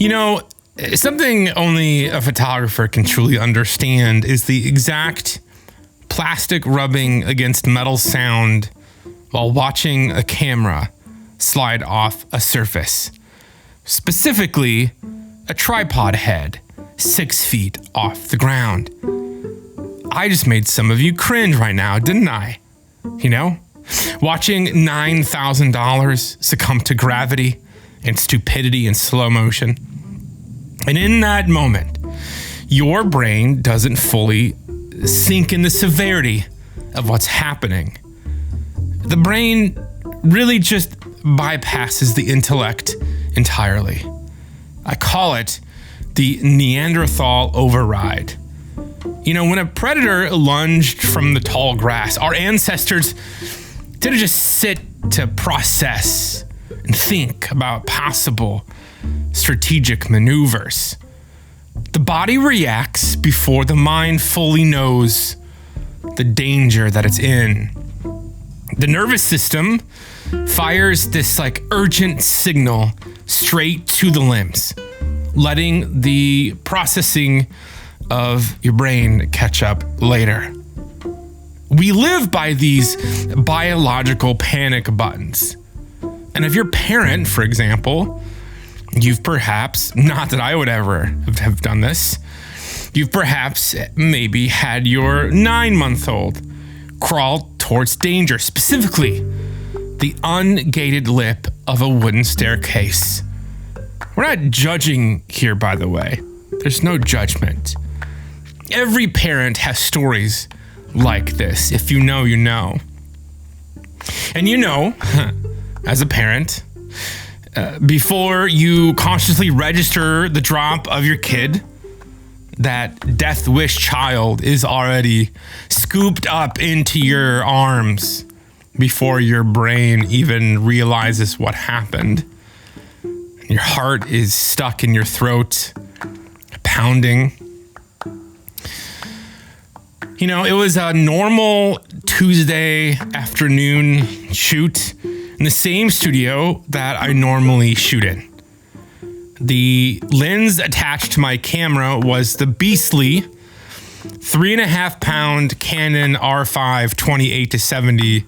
You know, something only a photographer can truly understand is the exact plastic rubbing against metal sound while watching a camera slide off a surface. Specifically, a tripod head 6 feet off the ground. I just made some of you cringe right now, didn't I? You know? Watching $9,000 succumb to gravity and stupidity in slow motion. And in that moment, your brain doesn't fully sink in the severity of what's happening. The brain really just bypasses the intellect entirely. I call it the Neanderthal override. You know, when a predator lunged from the tall grass, our ancestors didn't just sit to process and think about possible strategic maneuvers. The body reacts before the mind fully knows the danger that it's in. The nervous system fires this urgent signal straight to the limbs, letting the processing of your brain catch up later. We live by these biological panic buttons. And if your parent, for example, you've perhaps, not that I would ever have done this, you've perhaps maybe had your 9-month-old crawl towards danger, specifically the ungated lip of a wooden staircase. We're not judging here, by the way. There's no judgment. Every parent has stories like this. If you know, you know. And you know, as a parent, before you consciously register the drop of your kid, that death wish child is already scooped up into your arms before your brain even realizes what happened. Your heart is stuck in your throat, pounding. You know, it was a normal Tuesday afternoon shoot in the same studio that I normally shoot in. The lens attached to my camera was the beastly 3.5-pound Canon R5 28-70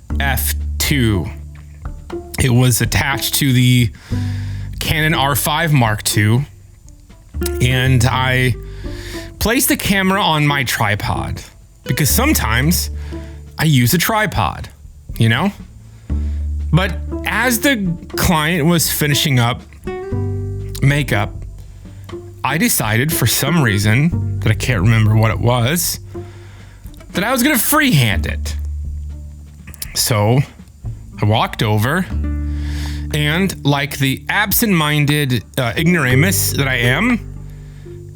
f2. It was attached to the Canon R5 Mark II, and I placed the camera on my tripod because sometimes I use a tripod, you know? But as the client was finishing up makeup, I decided for some reason that I can't remember what it was, that I was gonna freehand it. So I walked over and, like the absent-minded ignoramus that I am,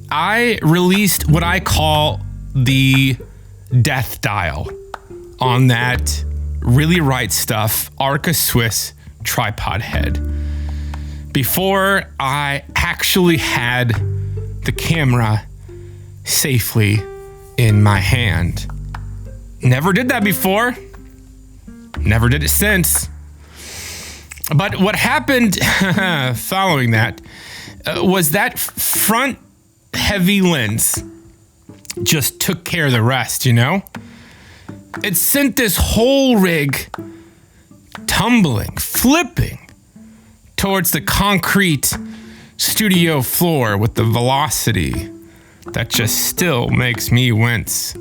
I released what I call the death dial on that really right stuff Arca Swiss tripod head before I actually had the camera safely in my hand. Never did that before. Never did it since. But what happened following that was that front heavy lens just took care of the rest, you know? It sent this whole rig tumbling, flipping towards the concrete studio floor with the velocity that just still makes me wince.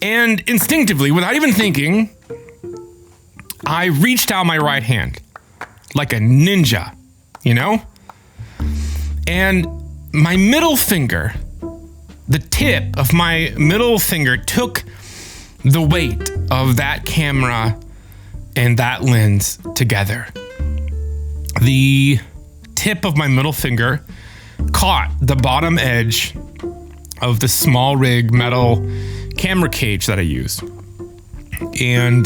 And instinctively, without even thinking, I reached out my right hand like a ninja, you know? And my middle finger, the tip of my middle finger took the weight of that camera and that lens together. The tip of my middle finger caught the bottom edge of the small rig metal camera cage that I use. And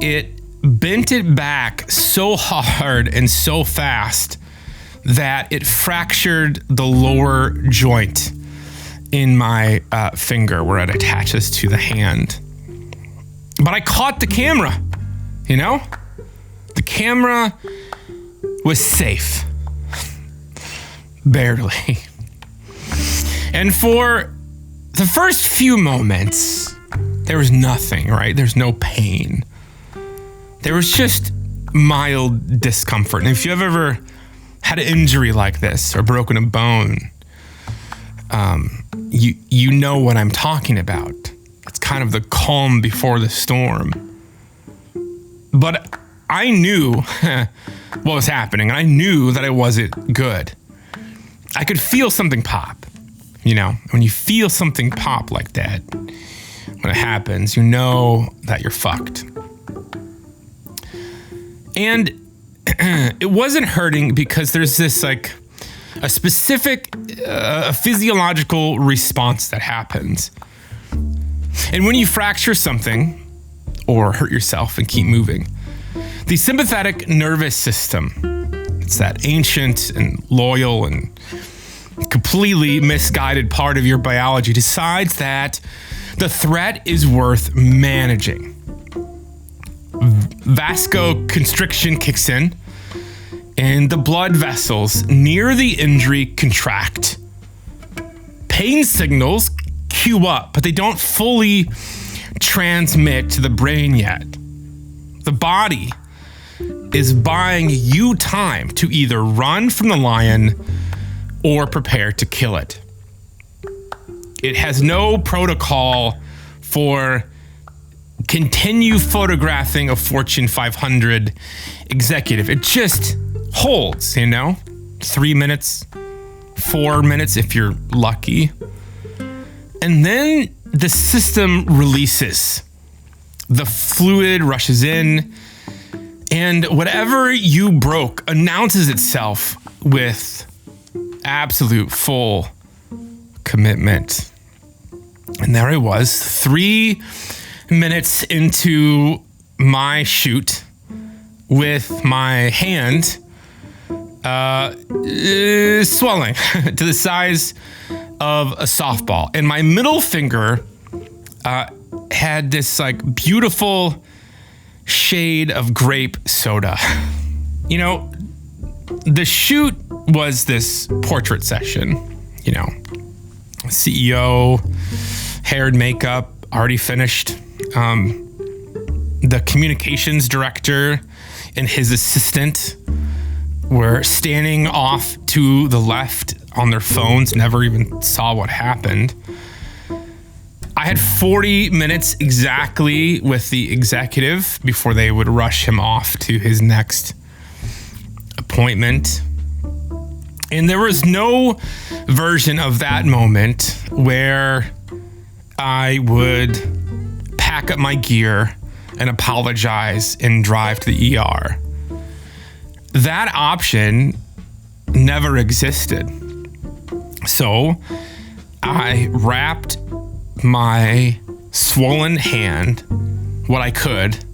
it bent it back so hard and so fast that it fractured the lower joint in my finger where it attaches to the hand. But I caught the camera, you know? The camera was safe. barely. And for the first few moments, there was nothing, right? There's no pain. There was just mild discomfort. And if you've ever had an injury like this or broken a bone, you know what I'm talking about. It's kind of the calm before the storm. But I knew what was happening. I knew that it wasn't good. I could feel something pop. You know, when you feel something pop like that, when it happens, you know that you're fucked. And it wasn't hurting because there's this like a specific physiological response that happens. And when you fracture something or hurt yourself and keep moving, the sympathetic nervous system, it's that ancient and loyal and completely misguided part of your biology, decides that the threat is worth managing. Vasoconstriction kicks in, and the blood vessels near the injury contract. Pain signals queue up, but they don't fully transmit to the brain yet. The body is buying you time to either run from the lion or prepare to kill it. It has no protocol for continue photographing a Fortune 500 executive. It just holds, 3 minutes, 4 minutes if you're lucky. And then the system releases. The fluid rushes in, and whatever you broke announces itself with absolute full commitment. And there I was, 3 minutes into my shoot with my hand swelling to the size of a softball. And my middle finger had this like beautiful shade of grape soda. The shoot was this portrait session, CEO, hair and makeup, already finished. The communications director and his assistant were standing off to the left on their phones, never even saw what happened. I had 40 minutes exactly with the executive before they would rush him off to his next appointment. And there was no version of that moment where I would pack up my gear and apologize and drive to the ER. That option never existed. So I wrapped my swollen hand, what I could,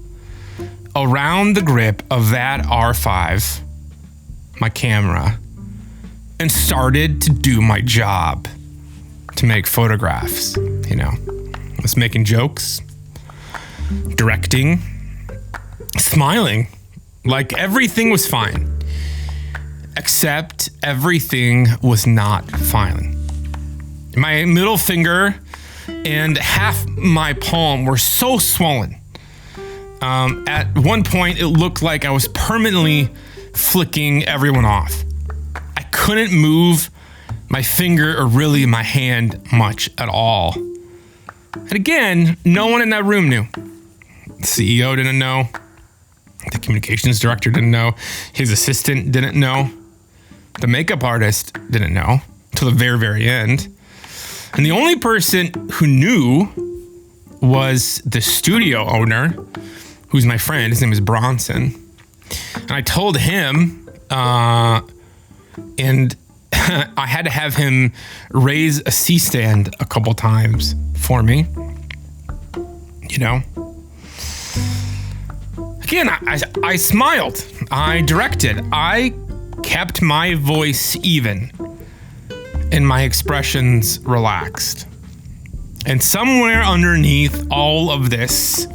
around the grip of that R5, my camera, and started to do my job to make photographs. I was making jokes, directing, smiling, like everything was fine, except everything was not fine. My middle finger and half my palm were so swollen. At one point, it looked like I was permanently flicking everyone off. I couldn't move my finger or really my hand much at all. And again, no one in that room knew. The CEO didn't know. The communications director didn't know. His assistant didn't know. The makeup artist didn't know till the very, very end. And the only person who knew was the studio owner, who's my friend. His name is Bronson. And I told him, and I had to have him raise a C-stand a couple times for me. Again, I smiled. I directed. I kept my voice even and my expressions relaxed. And somewhere underneath all of this,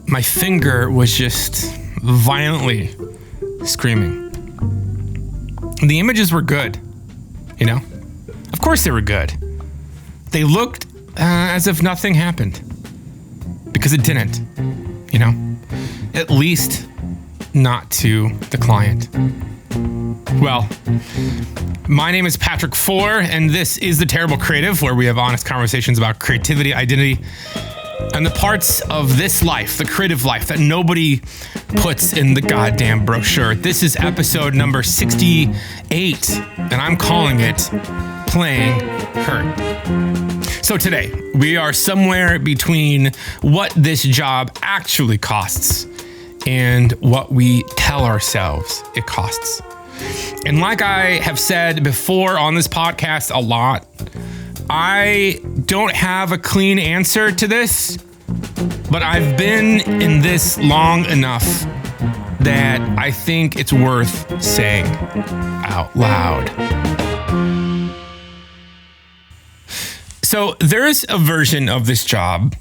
my finger was just violently screaming. The images were good. you know? Of course they were good. They looked as if nothing happened. Because it didn't, you know? At least not to the client. Well, my name is Patrick Four, and this is The Terrible Creative, where we have honest conversations about creativity, identity, and the parts of this life, the creative life, that nobody puts in the goddamn brochure. This is episode number 68, and I'm calling it Playing Hurt. So today, we are somewhere between what this job actually costs and what we tell ourselves it costs. And like I have said before on this podcast a lot, I don't have a clean answer to this, but I've been in this long enough that I think it's worth saying out loud. So there's a version of this job,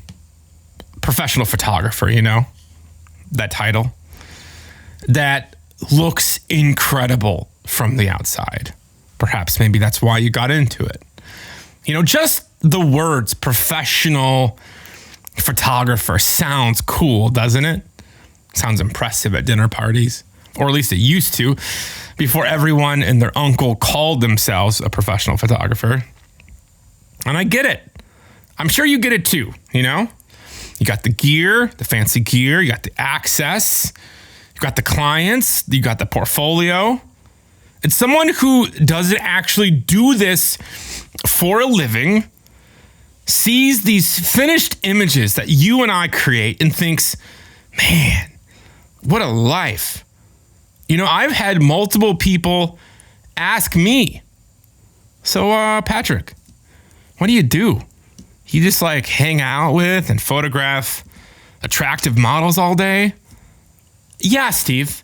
professional photographer, you know, that title, that looks incredible from the outside. Perhaps maybe that's why you got into it. You know, just the words professional photographer sounds cool, doesn't it? Sounds impressive at dinner parties, or at least it used to, before everyone and their uncle called themselves a professional photographer. And I get it. I'm sure you get it too, you know? You got the gear, the fancy gear, you got the access, you got the clients, you got the portfolio. It's someone who doesn't actually do this for a living, sees these finished images that you and I create and thinks, man, what a life. You know, I've had multiple people ask me, so Patrick, what do? You just like hang out with and photograph attractive models all day? Yeah, Steve.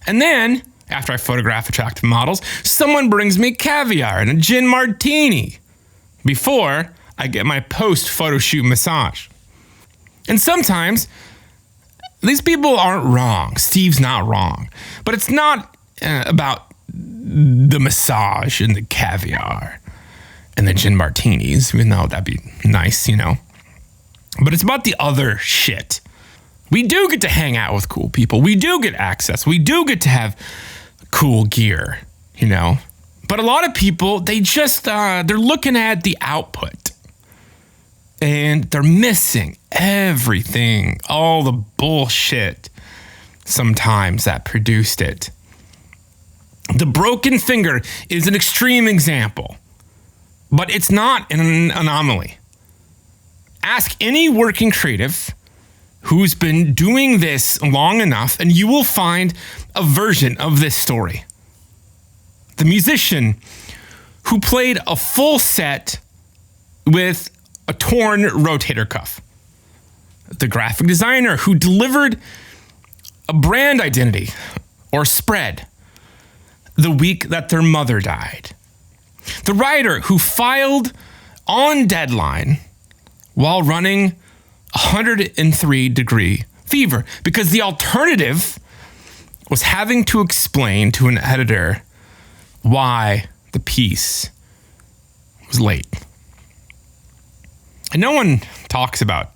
And then after I photograph attractive models, someone brings me caviar and a gin martini before I get my post-photo shoot massage. And sometimes these people aren't wrong. Steve's not wrong. But it's not about the massage and the caviar and the gin martinis, even though that'd be nice, you know. But it's about the other shit. We do get to hang out with cool people. We do get access. We do get to have cool gear, you know. But a lot of people, they just, they're looking at the output. And they're missing everything, all the bullshit sometimes that produced it. The broken finger is an extreme example, but it's not an anomaly. Ask any working creative who's been doing this long enough, and you will find a version of this story. The musician who played a full set with a torn rotator cuff. The graphic designer who delivered a brand identity or spread the week that their mother died. The writer who filed on deadline while running 103-degree fever because the alternative was having to explain to an editor why the piece was late. And no one talks about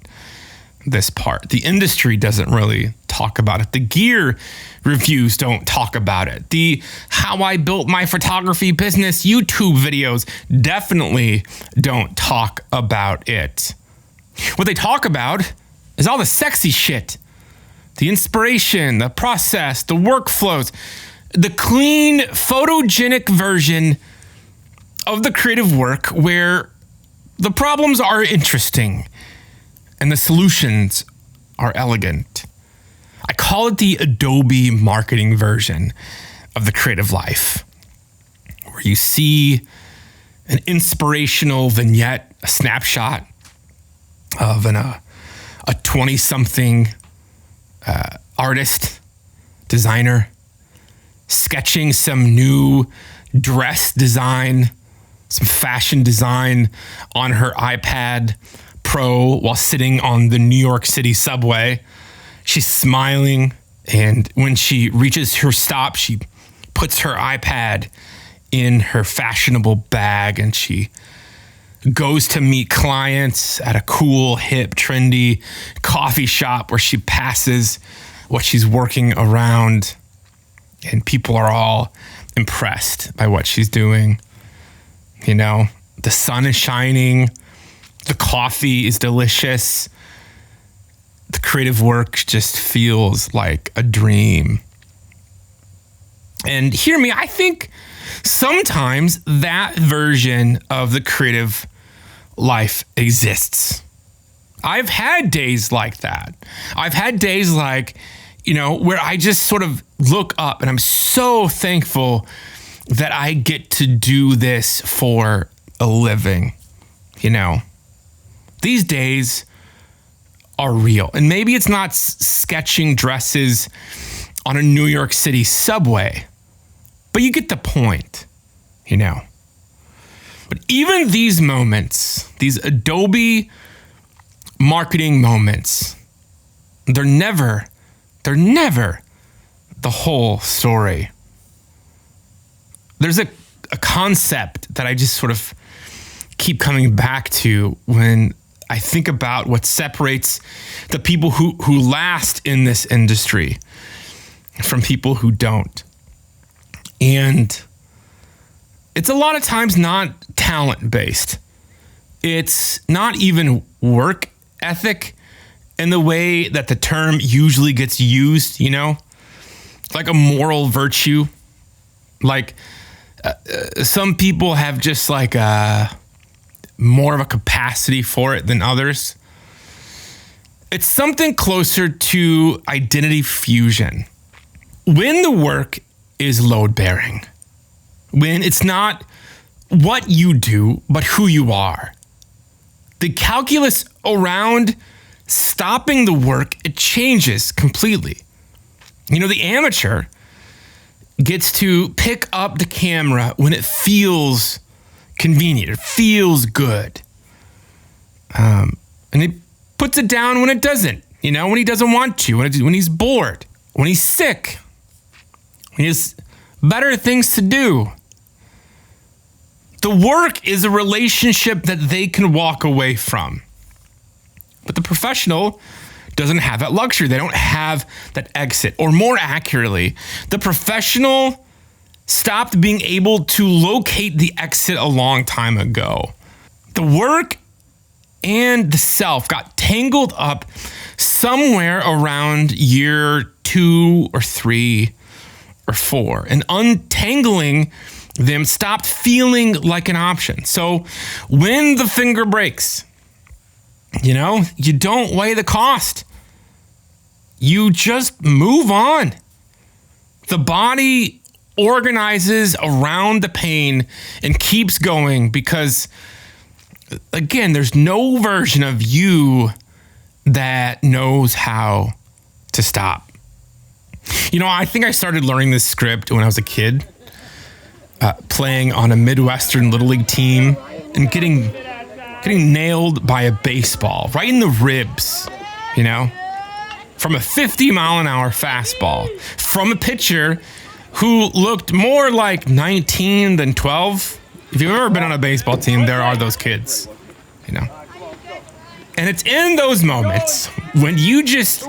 this part. The industry doesn't really talk about it. The gear reviews don't talk about it. The how I built my photography business YouTube videos definitely don't talk about it. What they talk about is all the sexy shit. The inspiration, the process, the workflows, the clean, photogenic version of the creative work where the problems are interesting and the solutions are elegant. I call it the Adobe marketing version of the creative life, where you see an inspirational vignette, a snapshot of a 20-something artist, designer, sketching some new dress design, some fashion design on her iPad Pro while sitting on the New York City subway. She's smiling, and when she reaches her stop, she puts her iPad in her fashionable bag, and she goes to meet clients at a cool, hip, trendy coffee shop where she passes what she's working around, and people are all impressed by what she's doing. You know, the sun is shining, the coffee is delicious, the creative work just feels like a dream. And hear me, I think sometimes that version of the creative life exists. I've had days like that. I've had days like, you know, where I just sort of look up and I'm so thankful that I get to do this for a living. You know, these days are real. And maybe it's not sketching dresses on a New York City subway, but you get the point, you know. But even these moments, these Adobe marketing moments, they're never the whole story. There's a concept that I just sort of keep coming back to when I think about what separates the people who last in this industry from people who don't. And it's a lot of times not talent-based. It's not even work ethic in the way that the term usually gets used, you know? Like a moral virtue. Like some people have just like more of a capacity for it than others. It's something closer to identity fusion. When the work is load-bearing, when it's not what you do, but who you are, the calculus around stopping the work, it changes completely. You know, the amateur gets to pick up the camera when it feels convenient, it feels good. And he puts it down when it doesn't, you know, when he doesn't want to, when he's bored, when he's sick, when he has better things to do. The work is a relationship that they can walk away from. But the professional doesn't have that luxury. They don't have that exit. Or more accurately, the professional stopped being able to locate the exit a long time ago. The work and the self got tangled up somewhere around year 2 or 3 or 4. And untangling them stopped feeling like an option. So when the finger breaks, you know, you don't weigh the cost. You just move on. The body organizes around the pain and keeps going because, again, there's no version of you that knows how to stop. You know, I think I started learning this script when I was a kid, playing on a Midwestern Little League team and getting nailed by a baseball right in the ribs, you know, from a 50-mile-an-hour fastball, from a pitcher who looked more like 19 than 12. If you've ever been on a baseball team, there are those kids, you know. And it's in those moments when you just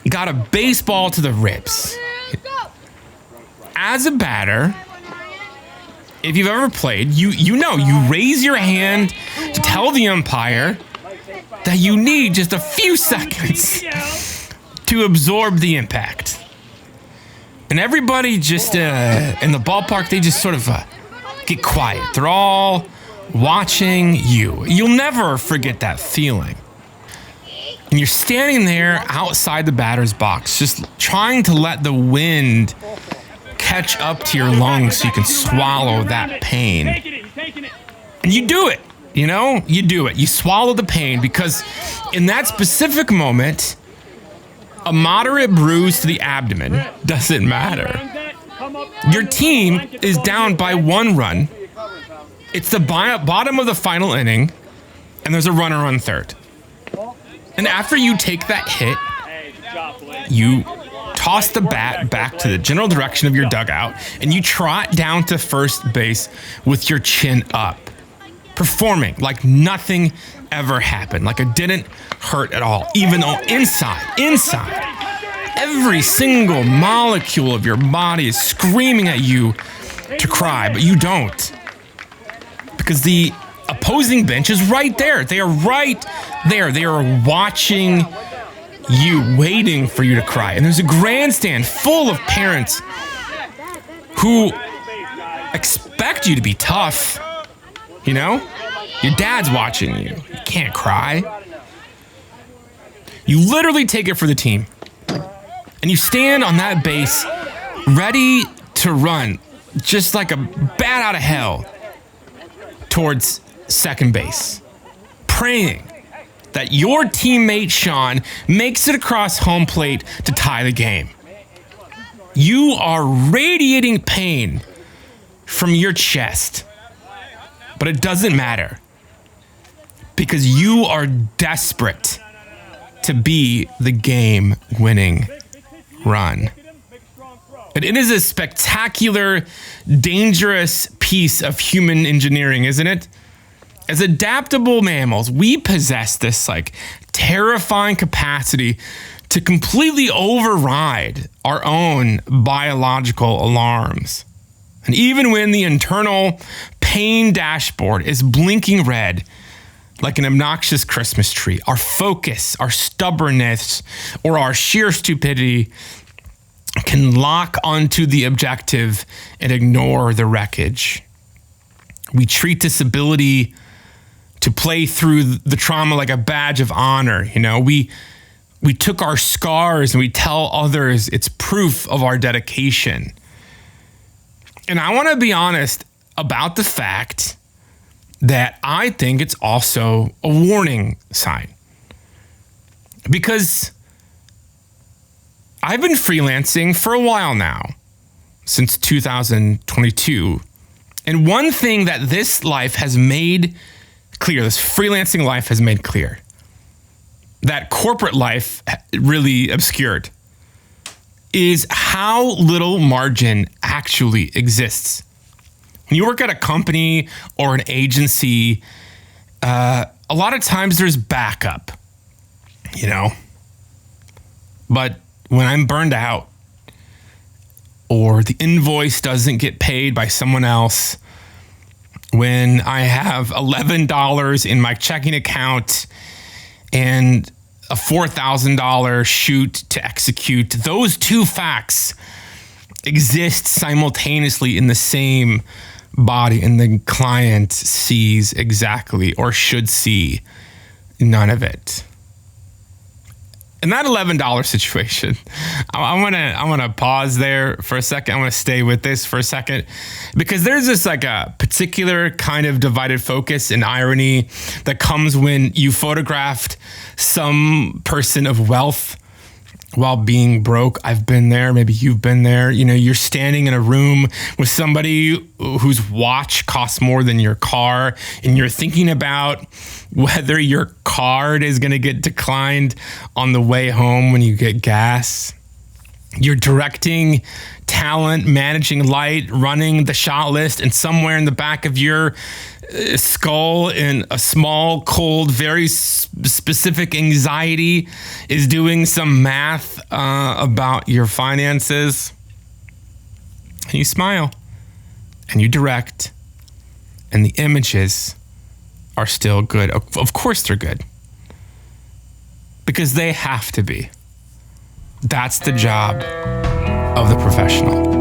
got a baseball to the ribs. As a batter, if you've ever played, you know, you raise your hand to tell the umpire that you need just a few seconds to absorb the impact. And everybody just in the ballpark, they just sort of get quiet. They're all watching you. You'll never forget that feeling. And you're standing there outside the batter's box, just trying to let the wind catch up to your lungs so you can swallow that pain. And you do it, you know? You do it. You swallow the pain because in that specific moment, a moderate bruise to the abdomen doesn't matter. Your team is down by 1 run. It's the bottom of the final inning, and there's a runner on third. And after you take that hit, you toss the bat back to the general direction of your dugout, and you trot down to first base with your chin up, performing like nothing ever happened, like it didn't hurt at all, even though inside, every single molecule of your body is screaming at you to cry, but you don't. Because the opposing bench is right there. They are right there. They are watching you, waiting for you to cry. And there's a grandstand full of parents who expect you to be tough. You know? Your dad's watching you. You can't cry. You literally take it for the team. And you stand on that base ready to run, just like a bat out of hell, towards second base, praying that your teammate Sean makes it across home plate to tie the game. You are radiating pain from your chest, but it doesn't matter because you are desperate to be the game-winning run. And it is a spectacular, dangerous piece of human engineering, isn't it? As adaptable mammals, we possess this like terrifying capacity to completely override our own biological alarms. And even when the internal pain dashboard is blinking red like an obnoxious Christmas tree, our focus, our stubbornness, or our sheer stupidity can lock onto the objective and ignore the wreckage. We treat this ability to play through the trauma like a badge of honor. You know, we took our scars and we tell others it's proof of our dedication. And I want to be honest about the fact that I think it's also a warning sign. Because I've been freelancing for a while now, since 2022. And one thing that this life has made clear, this freelancing life has made clear, that corporate life really obscured, is how little margin actually exists. When you work at a company or an agency, a lot of times there's backup, you know? But when I'm burned out, or the invoice doesn't get paid by someone else, when I have $11 in my checking account and a $4,000 shoot to execute, those two facts exist simultaneously in the same body, and the client sees exactly, or should see, none of it. In that $11 situation, I want to pause there for a second. I want to stay with this for a second, because there's this like a particular kind of divided focus and irony that comes when you photographed some person of wealth while being broke. I've been there. Maybe you've been there. You know, you're standing in a room with somebody whose watch costs more than your car, and you're thinking about whether your card is going to get declined on the way home when you get gas. You're directing talent, managing light, running the shot list, and somewhere in the back of your skull, in a small, cold, very specific anxiety, is doing some math about your finances. And you smile, and you direct, and the images are still good. Of course they're good, because they have to be. That's the job of the professional.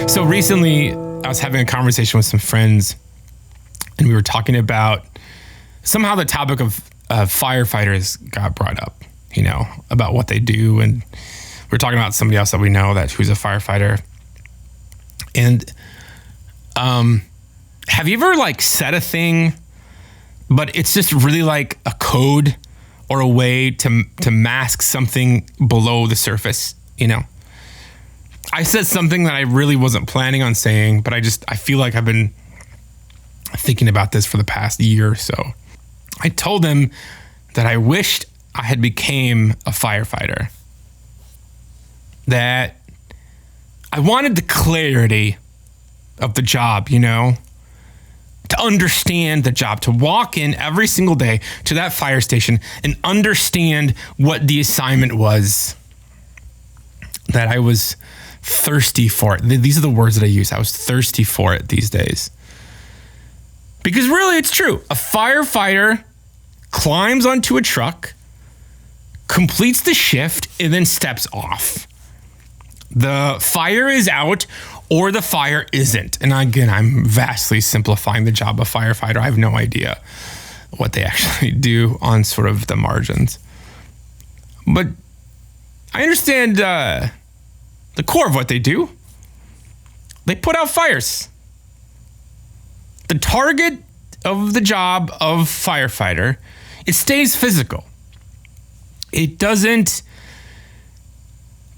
So recently, I was having a conversation with some friends, and we were talking about somehow the topic of firefighters got brought up, you know, about what they do. And we were talking about somebody else that we know who's a firefighter. And Have you ever like said a thing, but it's just really like a code or a way to mask something below the surface, you know? I said something that I really wasn't planning on saying, but I feel like I've been thinking about this for the past year or so. I told him that I wished I had became a firefighter. That I wanted the clarity of the job, you know? To understand the job, to walk in every single day to that fire station and understand what the assignment was. That I was thirsty for it. These are the words that I use. I was thirsty for it these days. Because really, it's true. A firefighter climbs onto a truck, completes the shift, and then steps off. The fire is out or the fire isn't. And again, I'm vastly simplifying the job of firefighter. I have no idea what they actually do on sort of the margins. But I understand the core of what they do. They put out fires. The target of the job of firefighter, it stays physical. It doesn't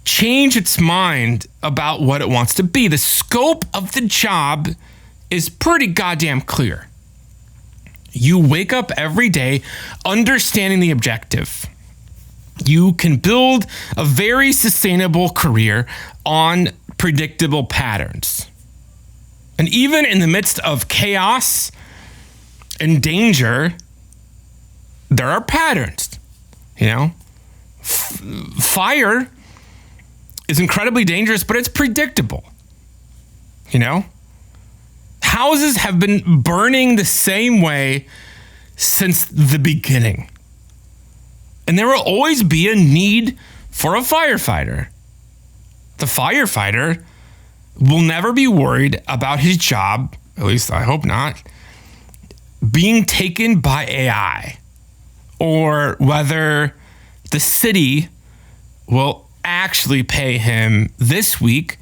change its mind about what it wants to be. The scope of the job is pretty goddamn clear. You wake up every day understanding the objective. You can build a very sustainable career on predictable patterns. And even in the midst of chaos and danger, there are patterns, you know? Fire is incredibly dangerous, but it's predictable. You know? Houses have been burning the same way since the beginning. And there will always be a need for a firefighter. The firefighter will never be worried about his job, at least I hope not, being taken by AI, or whether the city will actually pay him this week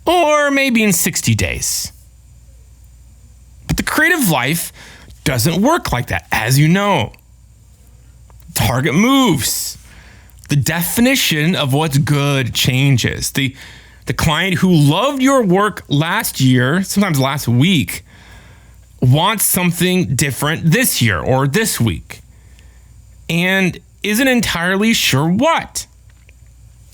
or maybe in 60 days. But the creative life doesn't work like that, as you know. Target moves. The definition of what's good changes. The client who loved your work last year, sometimes last week, wants something different this year or this week and isn't entirely sure what.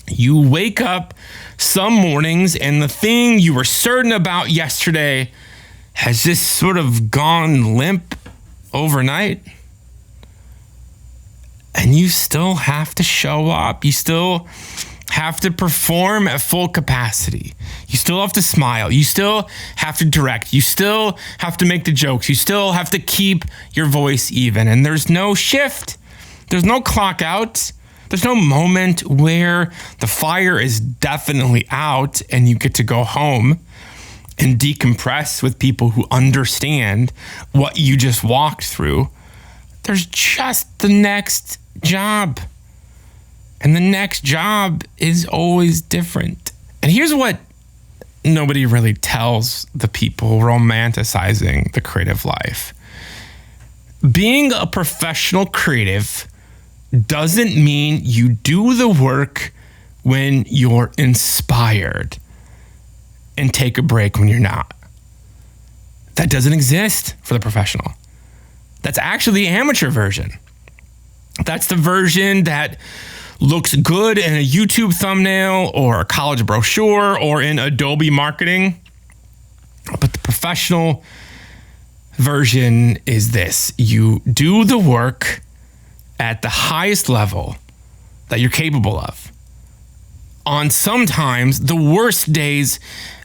You wake up some mornings and the thing you were certain about yesterday has just sort of gone limp overnight. And you still have to show up. You still have to perform at full capacity. You still have to smile. You still have to direct. You still have to make the jokes. You still have to keep your voice even. And there's no shift. There's no clock out. There's no moment where the fire is definitely out and you get to go home and decompress with people who understand what you just walked through. There's just the next job. And the next job is always different. And here's what nobody really tells the people romanticizing the creative life. Being a professional creative doesn't mean you do the work when you're inspired and take a break when you're not. That doesn't exist for the professional. That's actually the amateur version. That's the version that looks good in a YouTube thumbnail or a college brochure or in Adobe marketing. But the professional version is this. You do the work at the highest level that you're capable of on sometimes the worst days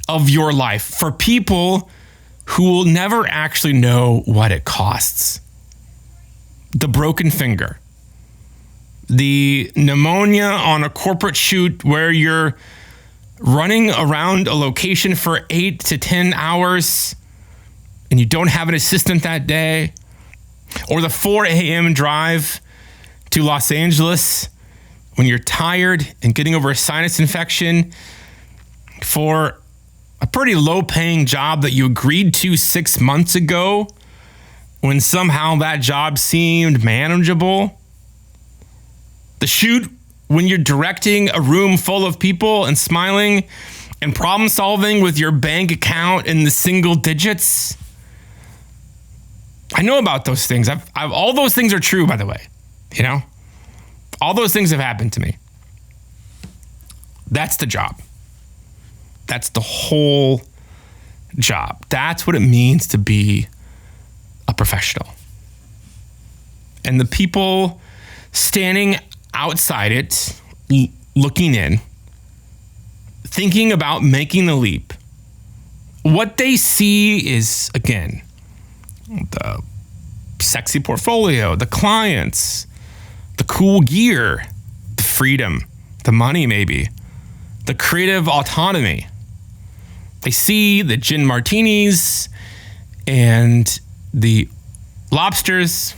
of your life for people who will never actually know what it costs. The broken finger, the pneumonia on a corporate shoot where you're running around a location for 8 to 10 hours and you don't have an assistant that day, or the 4 a.m. drive to Los Angeles when you're tired and getting over a sinus infection for A pretty low-paying job that you agreed to 6 months ago when somehow that job seemed manageable. The shoot when you're directing a room full of people and smiling and problem solving with your bank account in the single digits. I know about those things. All those things are true, by the way. You know, all those things have happened to me. That's the job. That's the whole job. That's what it means to be a professional. And the people standing outside it, looking in, thinking about making the leap, what they see is, again, the sexy portfolio, the clients, the cool gear, the freedom, the money maybe, the creative autonomy. They see the gin martinis and the lobsters,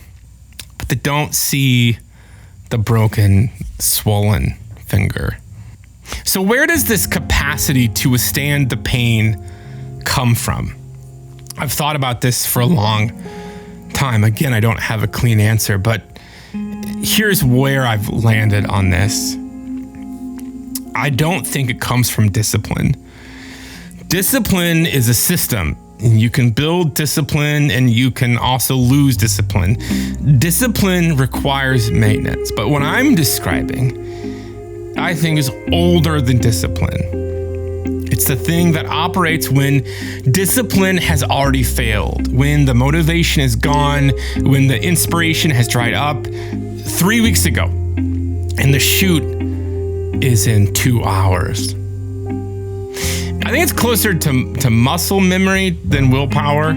but they don't see the broken, swollen finger. So where does this capacity to withstand the pain come from? I've thought about this for a long time. Again, I don't have a clean answer, but here's where I've landed on this. I don't think it comes from discipline. Discipline is a system. You can build discipline and you can also lose discipline. Discipline requires maintenance, but what I'm describing, I think, is older than discipline. It's the thing that operates when discipline has already failed, when the motivation is gone, when the inspiration has dried up 3 weeks ago, and the shoot is in 2 hours. I think it's closer to muscle memory than willpower,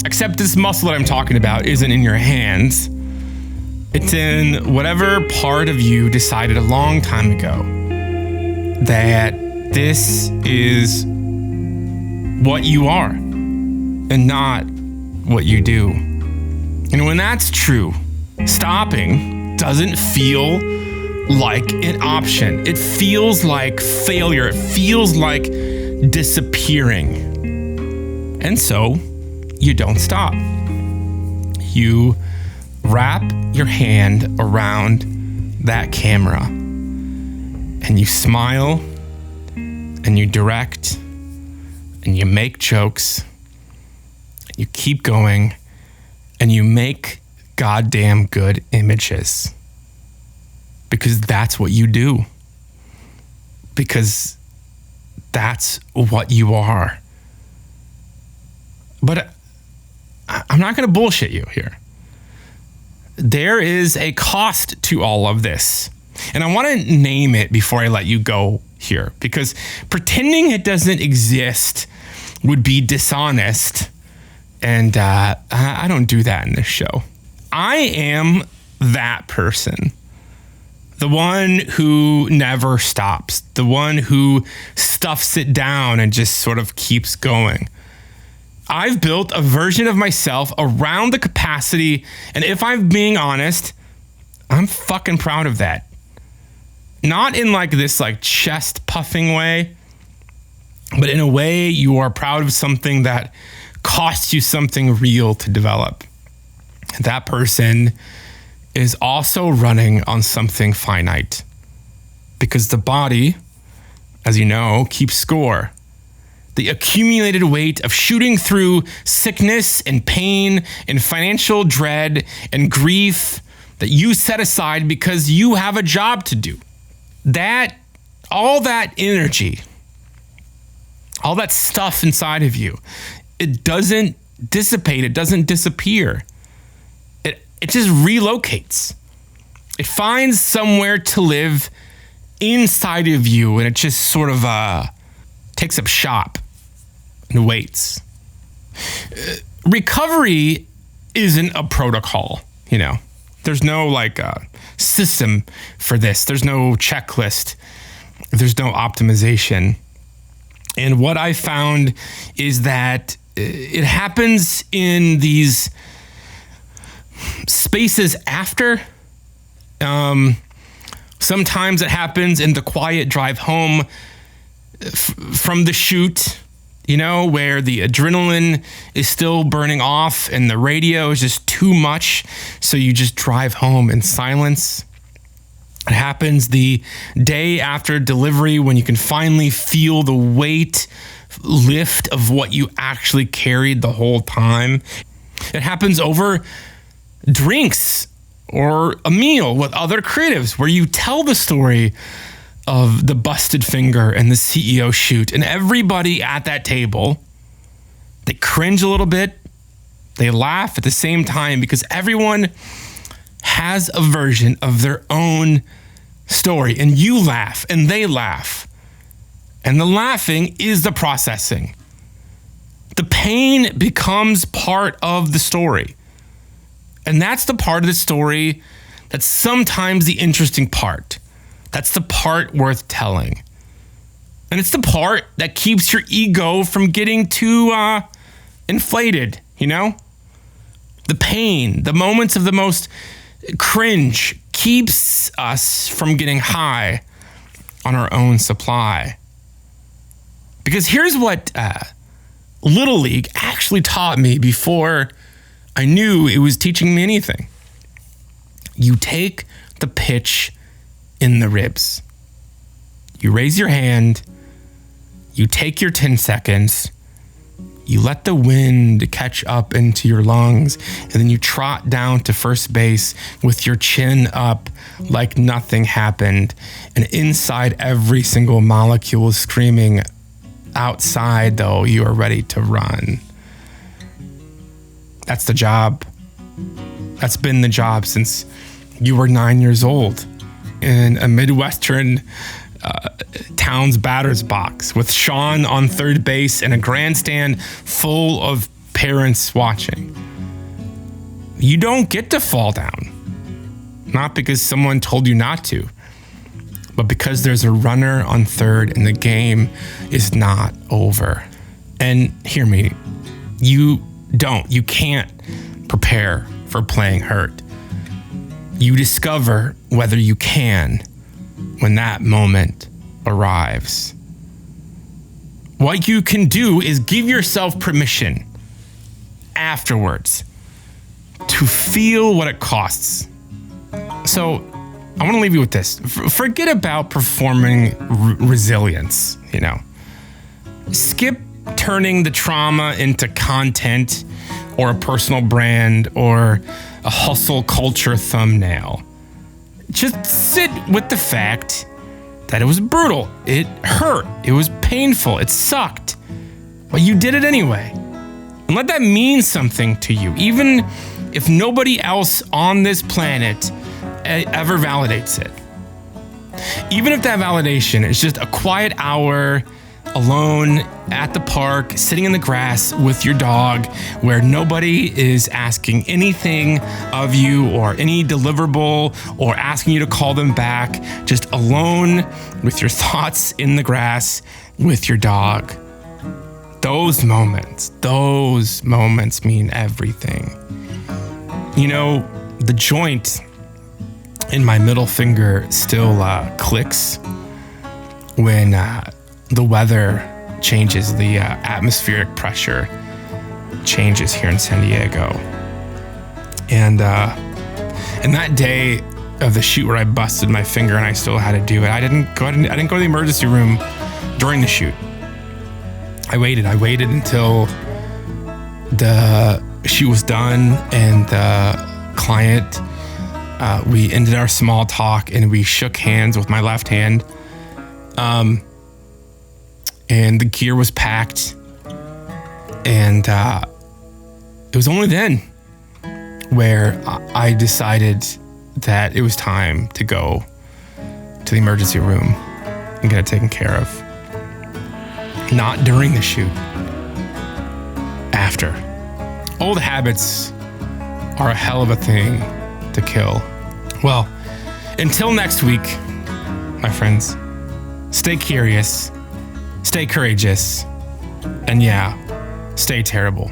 except this muscle that I'm talking about isn't in your hands. It's in whatever part of you decided a long time ago that this is what you are and not what you do. And when that's true, stopping doesn't feel like an option. It feels like failure. It feels like disappearing. And so you don't stop. You wrap your hand around that camera and you smile and you direct and you make jokes. You keep going and you make goddamn good images. Because that's what you do. Because that's what you are. But I'm not going to bullshit you here. There is a cost to all of this. And I want to name it before I let you go here. Because pretending it doesn't exist would be dishonest. And I don't do that in this show. I am that person. The one who never stops. The one who stuffs it down and just sort of keeps going. I've built a version of myself around the capacity, and if I'm being honest, I'm fucking proud of that. Not in like this like chest puffing way, but in a way you are proud of something that costs you something real to develop. That person is also running on something finite, because the body, as you know, keeps score. The accumulated weight of shooting through sickness and pain and financial dread and grief that you set aside because you have a job to do. That, all that energy, all that stuff inside of you, it doesn't dissipate, it doesn't disappear. It just relocates. It finds somewhere to live inside of you, and it just sort of takes up shop and waits. Recovery isn't a protocol, you know. There's no like system for this. There's no checklist. There's no optimization. And what I found is that it happens in these spaces after. Sometimes it happens in the quiet drive home. from the shoot, where the adrenaline is still burning off and the radio is just too much. So you just drive home in silence. It happens the day after delivery when you can finally feel the weight lift of what you actually carried the whole time. It happens over drinks or a meal with other creatives where you tell the story of the busted finger and the CEO shoot, and everybody at that table, they cringe a little bit, they laugh at the same time because everyone has a version of their own story, and you laugh and they laugh. And the laughing is the processing. The pain becomes part of the story. And that's the part of the story that's sometimes the interesting part. That's the part worth telling. And it's the part that keeps your ego from getting too inflated, The pain, the moments of the most cringe keeps us from getting high on our own supply. Because here's what Little League actually taught me before I knew it was teaching me anything. You take the pitch in the ribs. You raise your hand, you take your 10 seconds, you let the wind catch up into your lungs, and then you trot down to first base with your chin up like nothing happened. And inside every single molecule is screaming, outside though, you are ready to run. That's the job. That's been the job since you were 9 years old in a Midwestern town's batter's box with Sean on third base and a grandstand full of parents watching. You don't get to fall down. Not because someone told you not to, but because there's a runner on third and the game is not over. And hear me, you can't prepare for playing hurt. You discover whether you can when that moment arrives. What you can do is give yourself permission afterwards to feel what it costs. So I want to leave you with this. Forget about performing resilience, Skip turning the trauma into content or a personal brand or a hustle culture thumbnail. Just sit with the fact that it was brutal. It hurt. It was painful. It sucked. But you did it anyway. And let that mean something to you, even if nobody else on this planet ever validates it. Even if that validation is just a quiet hour alone at the park, sitting in the grass with your dog, where nobody is asking anything of you or any deliverable or asking you to call them back, just alone with your thoughts in the grass with your dog. Those moments mean everything. The joint in my middle finger still clicks when the weather changes, the atmospheric pressure changes here in San Diego. And that day of the shoot where I busted my finger and I still had to do it, I didn't go to the emergency room during the shoot. I waited until the shoot was done and the client, we ended our small talk and we shook hands with my left hand. And the gear was packed. And it was only then where I decided that it was time to go to the emergency room and get it taken care of. Not during the shoot. After. Old habits are a hell of a thing to kill. Well, until next week, my friends, stay curious, stay courageous, and stay terrible.